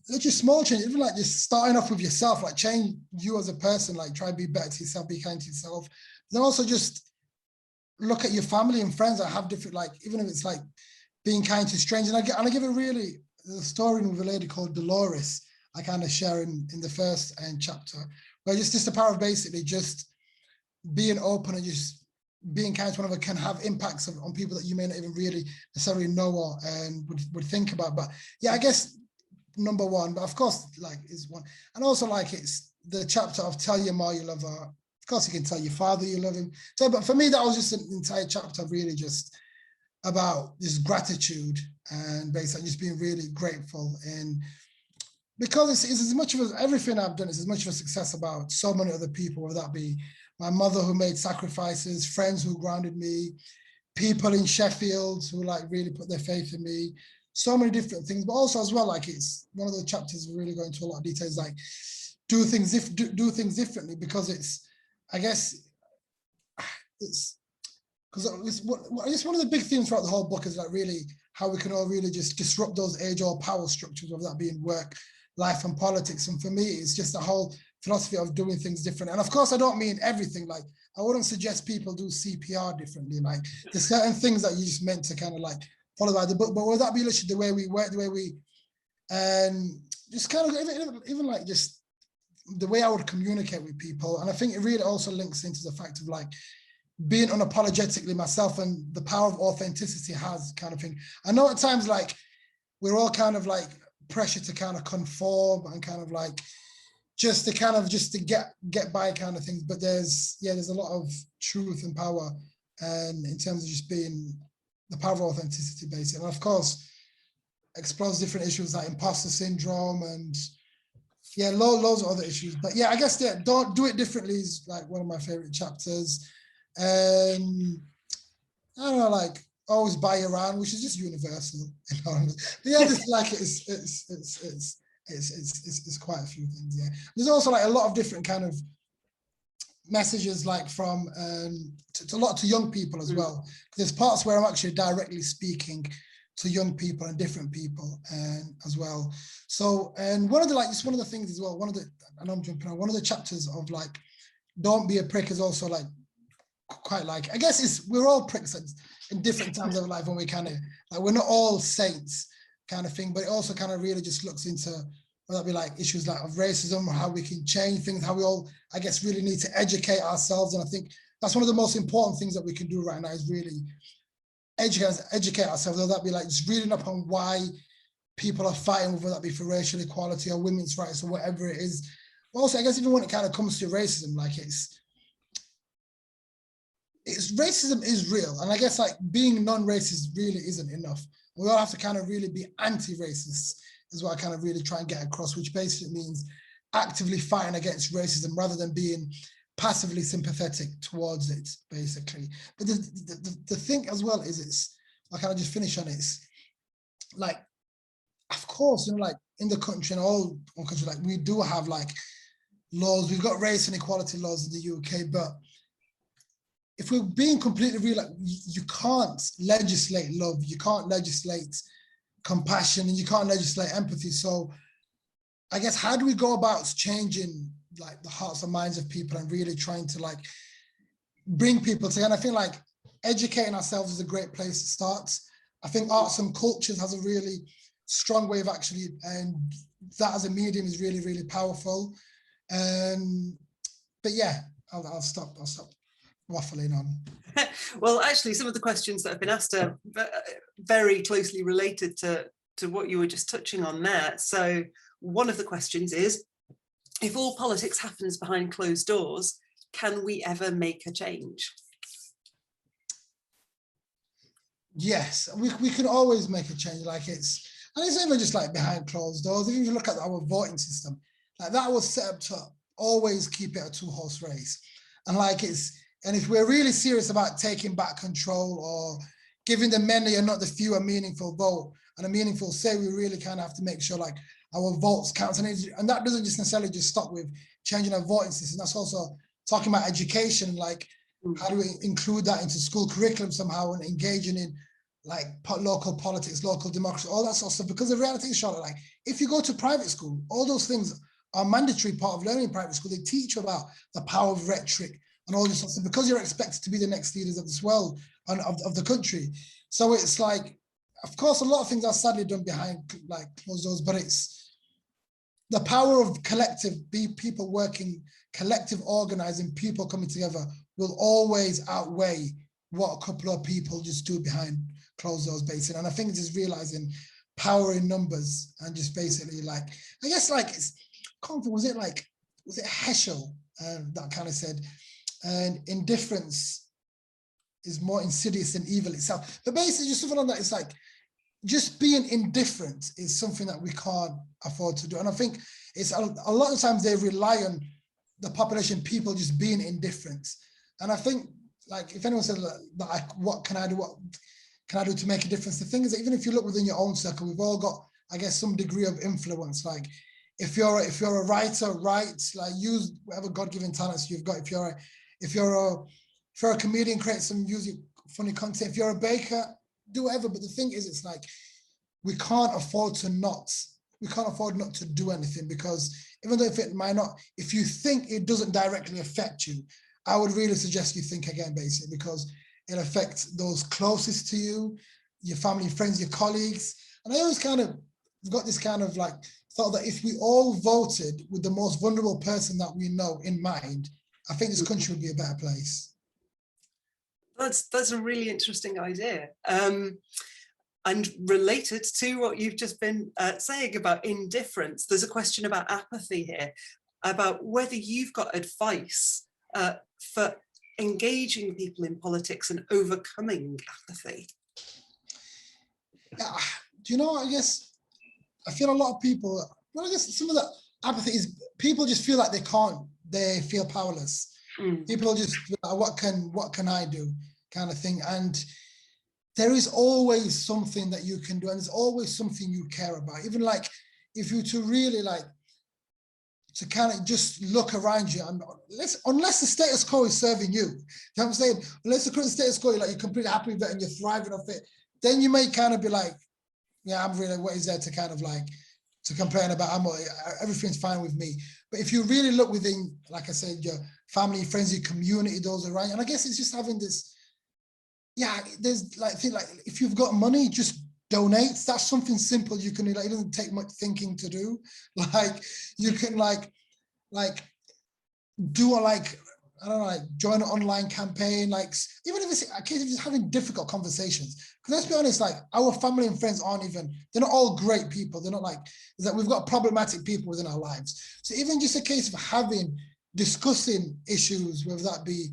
it's just small change, even just starting off with yourself, change you as a person, try to be better to yourself, be kind to yourself. Then also just look at your family and friends that have different, even if it's being kind to strangers. And I give a story with a lady called Dolores, I kind of share in the first chapter, where just the power of basically just being open and just being kind to one another can have impacts on people that you may not even really necessarily know or would think about. But yeah, I guess number one, but of course, is one. And also, it's the chapter of tell your mom you love her. Of course, you can tell your father you love him. So, but for me, that was just an entire chapter really just about just gratitude and basically just being really grateful. And because it's as much of everything I've done is as much of a success about so many other people, whether that be my mother who made sacrifices, friends who grounded me, people in Sheffield who really put their faith in me. So many different things, but also as well, it's one of the chapters we really go into a lot of details, do things differently, because it's, I guess, it's because I guess one of the big themes throughout the whole book is really how we can all really just disrupt those age-old power structures, whether that be in work, life, and politics. And for me, it's just the whole philosophy of doing things different. And of course, I don't mean everything. I wouldn't suggest people do CPR differently. There's certain things that you just meant to kind of follow by the book, but would that be literally the way we work, the way we, just kind of even just the way I would communicate with people. And I think it really also links into the fact of being unapologetically myself and the power of authenticity has kind of thing. I know at times we're all kind of pressured to kind of conform and kind of just to get by kind of things. But there's a lot of truth and power, and in terms of just being the power of authenticity, basically. And of course, explores different issues like imposter syndrome and loads of other issues. But yeah, I guess don't do it differently is one of my favorite chapters. I don't know, always buy around, which is just universal. But yeah, it's quite a few things. Yeah, there's also a lot of different kind of messages from to a lot to young people as well. There's parts where I'm actually directly speaking to young people and different people as well. So, and one of the things as well, I know I'm jumping on, one of the chapters of don't be a prick is also quite I guess we're all pricks in different times of life when we kind of we're not all saints kind of thing, but it also kind of really just looks into whether that be issues of racism or how we can change things, how we all, I guess, really need to educate ourselves. And I think that's one of the most important things that we can do right now is really educate ourselves, whether that be just reading up on why people are fighting, whether that be for racial equality or women's rights or whatever it is. But also, I guess even when it kind of comes to racism, it's racism is real. And I guess being non-racist really isn't enough. We all have to kind of really be anti-racist is what I kind of really try and get across, which basically means actively fighting against racism rather than being passively sympathetic towards it, basically. But the thing as well is I kind of just finish on it. It's of course, in the country and all countries, we do have laws. We've got race and equality laws in the UK, but if we're being completely real, you can't legislate love, you can't legislate compassion, and you can't legislate empathy. So I guess how do we go about changing like the hearts and minds of people and really trying to like bring people together. And I feel like educating ourselves is a great place to start. I think arts and cultures has a really strong way of actually, and that as a medium is really, really powerful. But yeah, I'll stop waffling on. Well, actually, some of the questions that have been asked are very closely related to what you were just touching on there. So one of the questions is, if all politics happens behind closed doors, can we ever make a change? Yes, we can always make a change. Like it's not even just like behind closed doors. If you look at our voting system, like that was set up to always keep it a two-horse race. And like and if we're really serious about taking back control or giving the many and not the few a meaningful vote and a meaningful say, we really kind of have to make sure like our votes count. And that doesn't just necessarily just stop with changing our voting system. That's also talking about education, like how do we include that into school curriculum somehow and engaging in like local politics, local democracy, all that sort of stuff. Because the reality is, Charlotte, like if you go to private school, all those things are mandatory part of learning in private school. They teach you about the power of rhetoric and all this sort of stuff because you're expected to be the next leaders of this world and of the country. So it's like, of course, a lot of things are sadly done behind like closed doors, but it's the power of people working, collective organizing, people coming together will always outweigh what a couple of people just do behind closed doors, basically. And I think it's just realizing power in numbers and just basically like, I guess like was it Heschel that kind of said, and indifference is more insidious than evil itself. But basically just something like that, it's like, just being indifferent is something that we can't afford to do. And I think it's a lot of times they rely on the population, people just being indifferent. And I think like if anyone said that, what can I do? What can I do to make a difference? The thing is that even if you look within your own circle, we've all got, I guess, some degree of influence. Like if you're a writer, write, like use whatever God-given talents you've got. If you're a comedian, create some music, funny content. If you're a baker, do whatever. But the thing is, it's like we can't afford not to do anything, because even though if you think it doesn't directly affect you, I would really suggest you think again, basically, because it affects those closest to you, your family, friends, your colleagues. And I always kind of got this kind of like thought that if we all voted with the most vulnerable person that we know in mind, I think this country would be a better place. That's a really interesting idea. And related to what you've just been saying about indifference, there's a question about apathy here, about whether you've got advice for engaging people in politics and overcoming apathy. Yeah, do you know, I guess, I feel a lot of people, well, I guess some of the apathy is people just feel like they feel powerless. People just, what can I do kind of thing. And there is always something that you can do, and there's always something you care about. Even like if you to really like to kind of just look around you, and unless the status quo is serving you, you know what I'm saying? Unless the current status quo, you're completely happy with it and you're thriving off it, then you may kind of be like, yeah, I'm really, what is there to kind of like to complain about? Everything's fine with me. But if you really look within, like I said, your family, friends, your community, those around you, and I guess it's just having this, yeah, there's like, think like if you've got money, just donate. That's something simple you can do. Like, it doesn't take much thinking to do. Like you can like do I don't know, like join an online campaign, like even if it's a case of just having difficult conversations. Because let's be honest, like our family and friends they're not all great people. They're not like, that we've got problematic people within our lives. So even just a case of discussing issues, whether that be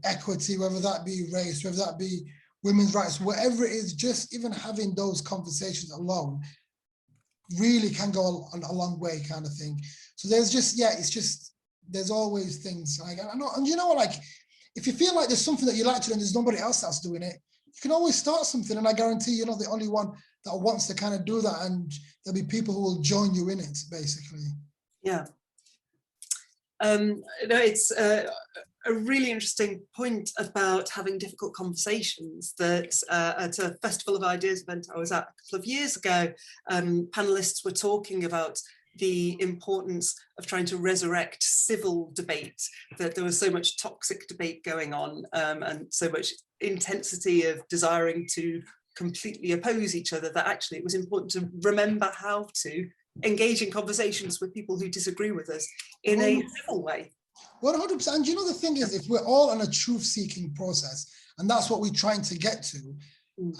equity, whether that be race, whether that be women's rights, whatever it is, just even having those conversations alone really can go a long way, kind of thing. So there's just, yeah, it's just, there's always things like, I know, and you know what, like if you feel like there's something that you like to do and there's nobody else that's doing it, you can always start something, and I guarantee you're not the only one that wants to kind of do that, and there'll be people who will join you in it, basically. Yeah. It's a really interesting point about having difficult conversations. That at a Festival of Ideas event I was at a couple of years ago, panelists were talking about the importance of trying to resurrect civil debate, that there was so much toxic debate going on, and so much intensity of desiring to completely oppose each other, that actually it was important to remember how to engage in conversations with people who disagree with us in a civil way. 100%. And you know, the thing is, if we're all on a truth-seeking process, and that's what we're trying to get to,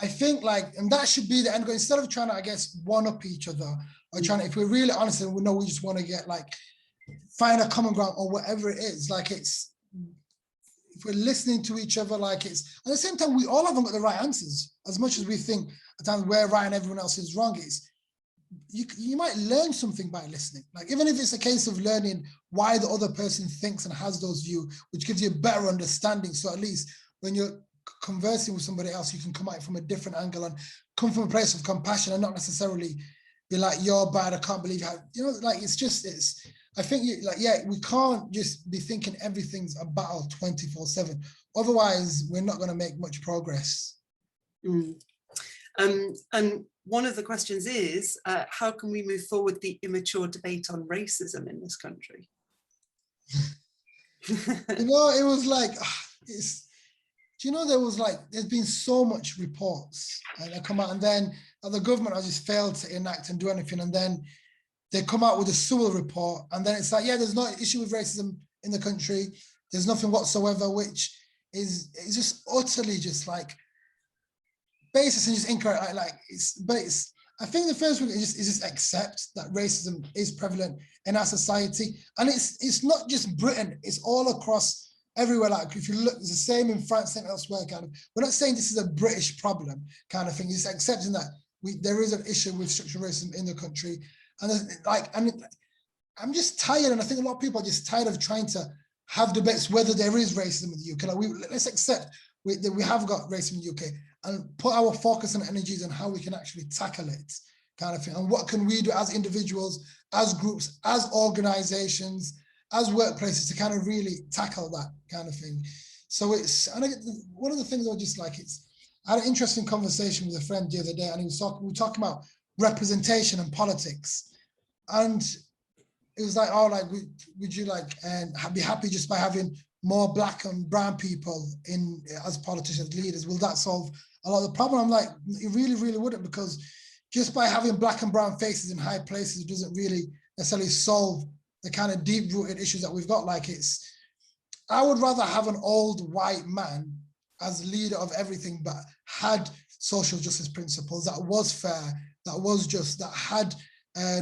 I think, like, and that should be the end goal, instead of trying to, I guess, one-up each other, or trying to, if we're really honest and we know we just want to get, like, find a common ground or whatever it is, like, it's, if we're listening to each other, like, it's, at the same time, we all haven't got the right answers. As much as we think at times we're right and everyone else is wrong, it's, you might learn something by listening. Like, even if it's a case of learning why the other person thinks and has those views, which gives you a better understanding. So at least when you're conversing with somebody else, you can come at it from a different angle and come from a place of compassion and not necessarily be like, you're bad, I can't believe how, you know, like, it's just, it's, I think, like, yeah, we can't just be thinking everything's a battle 24/7. Otherwise, we're not going to make much progress. And one of the questions is, how can we move forward the immature debate on racism in this country? You know, it was like, it's, do you know, there was like, there's been so much reports and they come out, and then the government has just failed to enact and do anything, and then they come out with a Sewell report, and then it's like, yeah, there's no issue with racism in the country, there's nothing whatsoever, which is just utterly just like basis and just incorrect. Like, it's, but it's, I think the first one is just accept that racism is prevalent in our society, and it's not just Britain, it's all across everywhere. Like, if you look, it's the same in France and elsewhere. Kind of, we're not saying this is a British problem, kind of thing. It's accepting that there is an issue with structural racism in the country, and like, I'm just tired, and I think a lot of people are just tired of trying to have debates whether there is racism in the UK. Like, let's accept that we have got racism in the UK, and put our focus and energies on how we can actually tackle it, kind of thing. And what can we do as individuals, as groups, as organizations, as workplaces to kind of really tackle that kind of thing. So it's, and one of the things I just like, it's, I had an interesting conversation with a friend the other day, and we were talking about representation and politics. And it was like, oh, like, would you like, and be happy just by having more black and brown people in as politicians, leaders? Will that solve a lot of the problem? I'm like, it really, really wouldn't, because just by having black and brown faces in high places, it doesn't really necessarily solve the kind of deep-rooted issues that we've got. Like, it's, I would rather have an old white man as leader of everything, but had social justice principles, that was fair, that was just, that had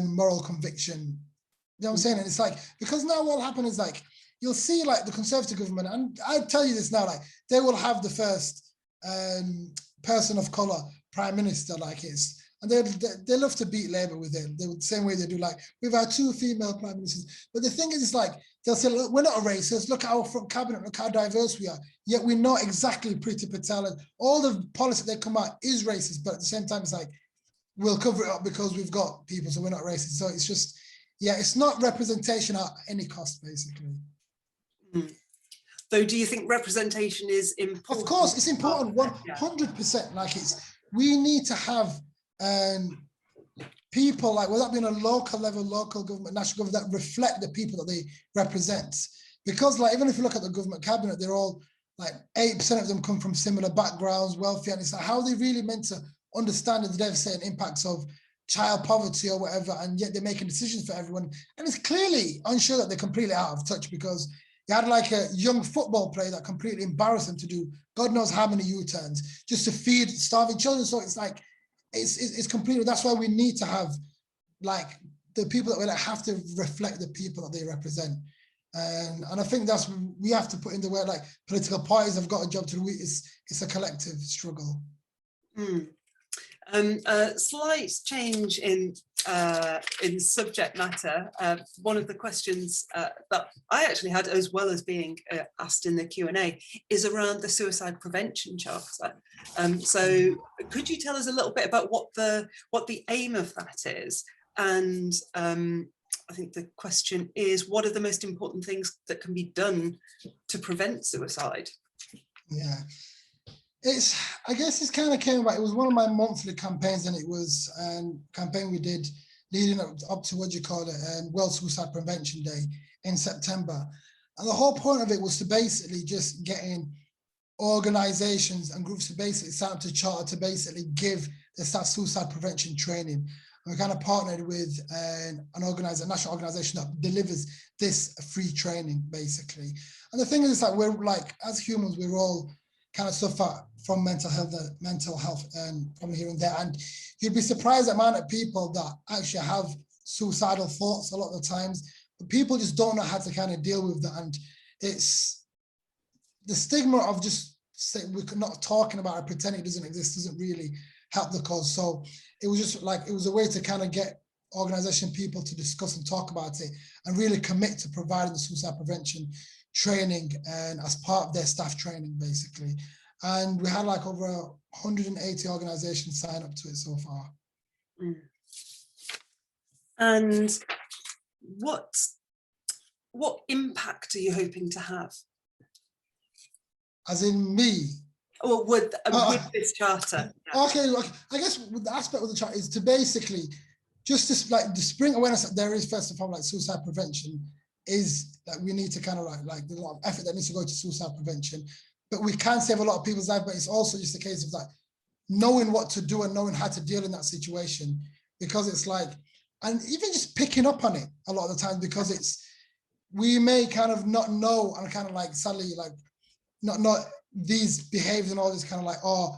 moral conviction. You know what I'm saying? And it's like, because now what will happen is, like, you'll see, like, the Conservative government, and I tell you this now, like, they will have the first person of color prime minister, like, it's, and they love to beat Labour with it, the same way they do, like, we've had 2 female prime ministers. But the thing is, it's like, they'll say, look, we're not a racist, look at our front cabinet, look how diverse we are, yet we're not exactly Priti Patel, and all the policy they come out is racist, but at the same time, it's like, we'll cover it up because we've got people, so we're not racist. So it's just, yeah, it's not representation at any cost, basically. Though, do you think representation is important? Of course, it's important, 100%. Like, it's, we need to have people, like, whether that be on a local level, local government, national government, that reflect the people that they represent. Because, like, even if you look at the government cabinet, they're all, like, 8% of them come from similar backgrounds, wealthy, and it's like, how are they really meant to understand the devastating impacts of child poverty or whatever, and yet they're making decisions for everyone. And it's clearly unsure that they're completely out of touch, because you had, like, a young football player that completely embarrassed them to do God knows how many U-turns just to feed starving children. So it's like, it's completely, that's why we need to have, like, the people that we, like, have to reflect the people that they represent. And I think that's, we have to put in the way, like, political parties have got a job to do. It's a collective struggle. A slight change in subject matter. One of the questions that I actually had, as well as being asked in the Q&A, is around the suicide prevention charter. So could you tell us a little bit about what the aim of that is? And I think the question is, what are the most important things that can be done to prevent suicide? Yeah. I guess it's kind of came about, it was one of my monthly campaigns, and it was a campaign we did leading up to what you call it, World Suicide Prevention Day in September. And the whole point of it was to basically just getting organizations and groups to basically sign up to charter to basically give the staff suicide prevention training. And we kind of partnered with a national organization that delivers this free training, basically. And the thing is that we're like, as humans, we're all kind of suffer from mental health and from here and there. And you'd be surprised the amount of people that actually have suicidal thoughts a lot of the times, but people just don't know how to kind of deal with that. And it's the stigma of just saying we're not talking about it, pretending it doesn't exist, doesn't really help the cause. So it was just like, it was a way to kind of get organization people to discuss and talk about it and really commit to providing the suicide prevention training and as part of their staff training, basically. And we had like over 180 organizations sign up to it so far. Mm. And what impact are you hoping to have? As in me? Or with this charter? Yeah. Okay, I guess the aspect of the charter is to basically just to like the spring awareness that there is, first of all, like suicide prevention is that we need to kind of like there's a lot of effort that needs to go to suicide prevention, but we can save a lot of people's lives. But it's also just a case of like knowing what to do and knowing how to deal in that situation, because it's like, and even just picking up on it a lot of the time, because it's, we may kind of not know and kind of like suddenly like not these behaviors and all this kind of like are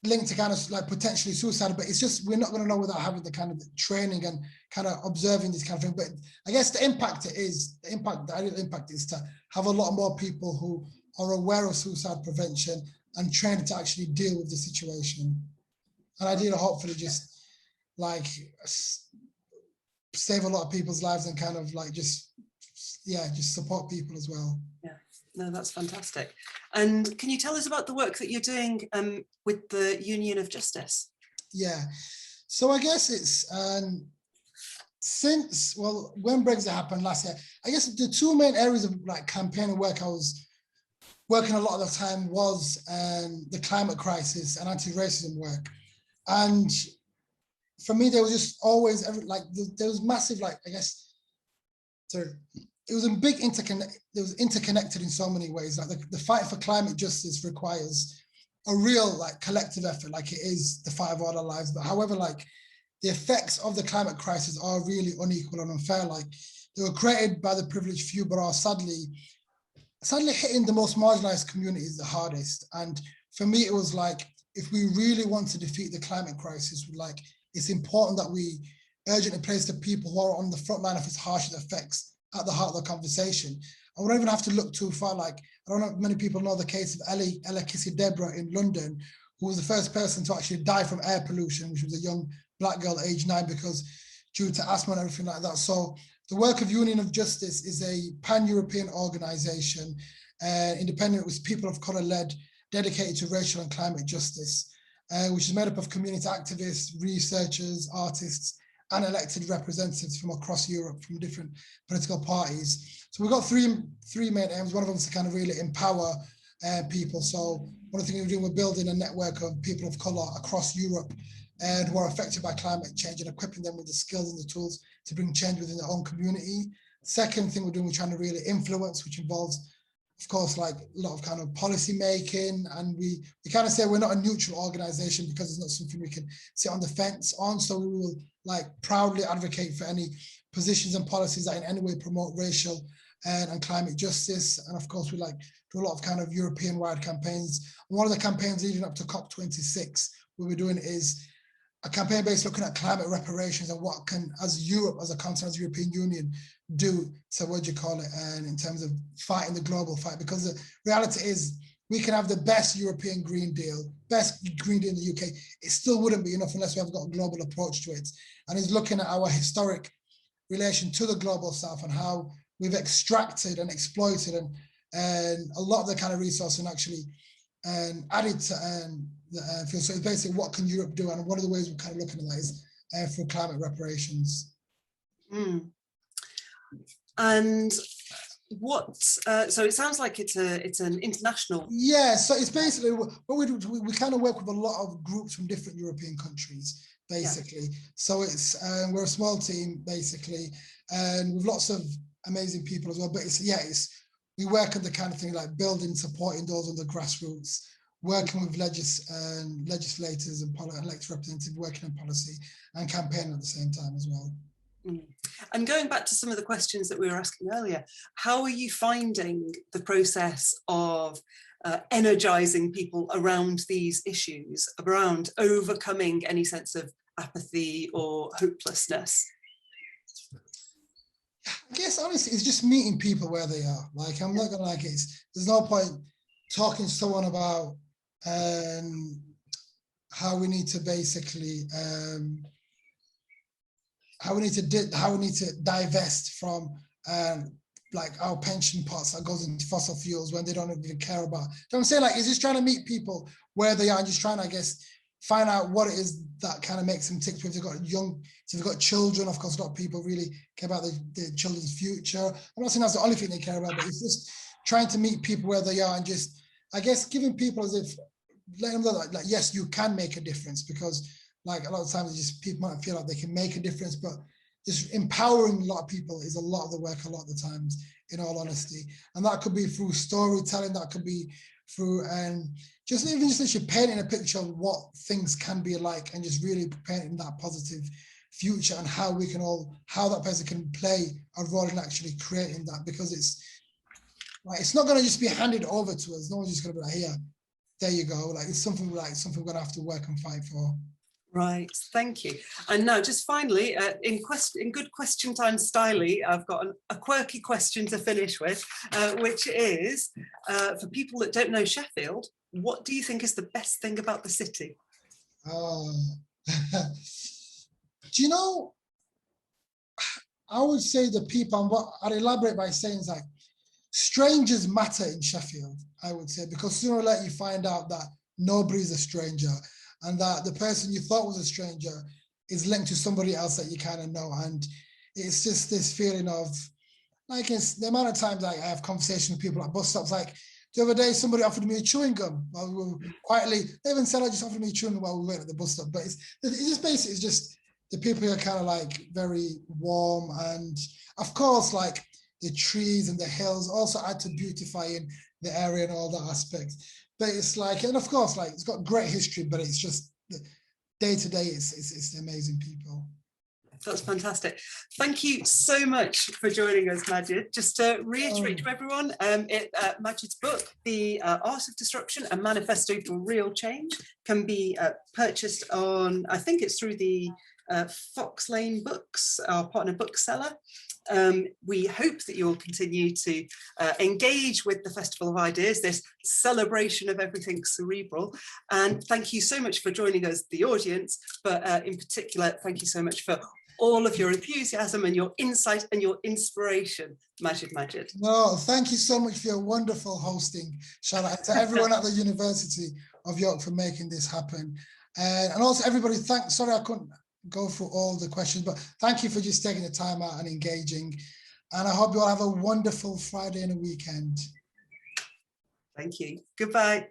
linked to kind of like potentially suicide, but it's just we're not going to know without having the kind of training and kind of observing this kind of thing. But I guess the ideal impact is to have a lot more people who are aware of suicide prevention and trained to actually deal with the situation. And ideally, hopefully, just like save a lot of people's lives and kind of like just support people as well. Yeah, no, that's fantastic. And can you tell us about the work that you're doing with the Union of Justice? Yeah, so I guess it's since, well, when Brexit happened last year, I guess the two main areas of like campaign work I was working a lot of the time was the climate crisis and anti-racism work. And for me, there was just always there was massive, like, I guess, so it was a big interconnected in so many ways. Like the fight for climate justice requires a real like collective effort, like it is the fight of all our lives. But however, like the effects of the climate crisis are really unequal and unfair. Like they were created by the privileged few, but are sadly hitting the most marginalized communities the hardest. And for me, it was like, if we really want to defeat the climate crisis, like it's important that we urgently place the people who are on the front line of its harshest effects at the heart of the conversation. And we don't even have to look too far. Like, I don't know if many people know the case of Ella Kissi-Debrah in London, who was the first person to actually die from air pollution, which was a young Black girl at age 9 because due to asthma and everything like that. So the work of Union of Justice is a pan-European organization, independent, with people of color led, dedicated to racial and climate justice, which is made up of community activists, researchers, artists, and elected representatives from across Europe, from different political parties. So we've got three main aims. One of them is to kind of really empower people. So one of the things we're doing, we're building a network of people of color across Europe and who are affected by climate change and equipping them with the skills and the tools to bring change within their own community. Second thing we're doing, we're trying to really influence, which involves, of course, like a lot of kind of policy making. And we kind of say we're not a neutral organization because it's not something we can sit on the fence on. So we will like proudly advocate for any positions and policies that in any way promote racial and climate justice. And of course, we like do a lot of kind of European-wide campaigns. And one of the campaigns leading up to COP26, what we're doing is a campaign based looking at climate reparations and what can, as Europe, as a continent, as the European Union, do to, what do you call it, and in terms of fighting the global fight. Because the reality is, we can have the best European Green Deal, best Green Deal in the UK, it still wouldn't be enough unless we have got a global approach to it. And it's looking at our historic relation to the global south and how we've extracted and exploited and a lot of the kind of resource and actually added to the field. So it's basically, what can Europe do? And one of the ways we're kind of looking at that is for climate reparations. Mm. And what? So it sounds like it's an international. Yeah. So it's basically what we do. We kind of work with a lot of groups from different European countries, basically. So it's we're a small team basically, and with lots of amazing people as well. But we work on the kind of thing like building, supporting those on the grassroots, working with legislators and elected representatives, working on policy and campaigning at the same time as well. And going back to some of the questions that we were asking earlier, how are you finding the process of energizing people around these issues, around overcoming any sense of apathy or hopelessness? I guess honestly, it's just meeting people where they are. Like, I'm not gonna like it. There's no point talking to someone about how we need to basically how we need to divest from like our pension pots that goes into fossil fuels when they don't even care about. You know what I'm saying? Like, it's just trying to meet people where they are and just trying to, I guess, find out what it is that kind of makes them tick. If they've got if they've got children, of course, a lot of people really care about their children's future. I'm not saying that's the only thing they care about, but it's just trying to meet people where they are and just, I guess, giving people as if, letting them know that, like, yes, you can make a difference, because like a lot of times just people might feel like they can make a difference, but just empowering a lot of people is a lot of the work a lot of the times, in all honesty. And that could be through storytelling, that could be through just literally painting a picture of what things can be like, and just really painting that positive future, and how that person can play a role in actually creating that, because it's not going to just be handed over to us. No one's just going to be like, here, there you go. Like, it's something we're going to have to work and fight for. Right, thank you. And now, just finally, in good question time style, I've got a quirky question to finish with, which is, for people that don't know Sheffield, what do you think is the best thing about the city? Do you know, I would say the people, and what I'd elaborate by saying is, like, strangers matter in Sheffield, I would say, because sooner or later you find out that nobody's a stranger, and that the person you thought was a stranger is linked to somebody else that you kind of know. And it's just this feeling of, like, it's the amount of times I have conversations with people at bus stops. Like, the other day, somebody offered me a chewing gum while we were quietly, they even said, I just offered me a chewing gum while we went at the bus stop. But it's just basically, it's just the people who are kind of like very warm. And of course, like, the trees and the hills also add to beautifying the area and all that aspect. But it's like, and of course, like, it's got great history, but it's just day to day, it's amazing people. That's fantastic. Thank you so much for joining us, Magid. Just to reiterate to everyone, Magid's book, The Art of Disruption, a Manifesto for Real Change, can be purchased on, I think it's through the Fox Lane Books, our partner bookseller. We hope that you'll continue to engage with the Festival of Ideas, this celebration of everything cerebral. And thank you so much for joining us, the audience, but in particular, thank you so much for all of your enthusiasm and your insight and your inspiration, Magid Magid. No, thank you so much for your wonderful hosting. Shout out to everyone at the University of York for making this happen. And also everybody, sorry I couldn't go through all the questions, but thank you for just taking the time out and engaging. And I hope you all have a wonderful Friday and a weekend. Thank you. Goodbye.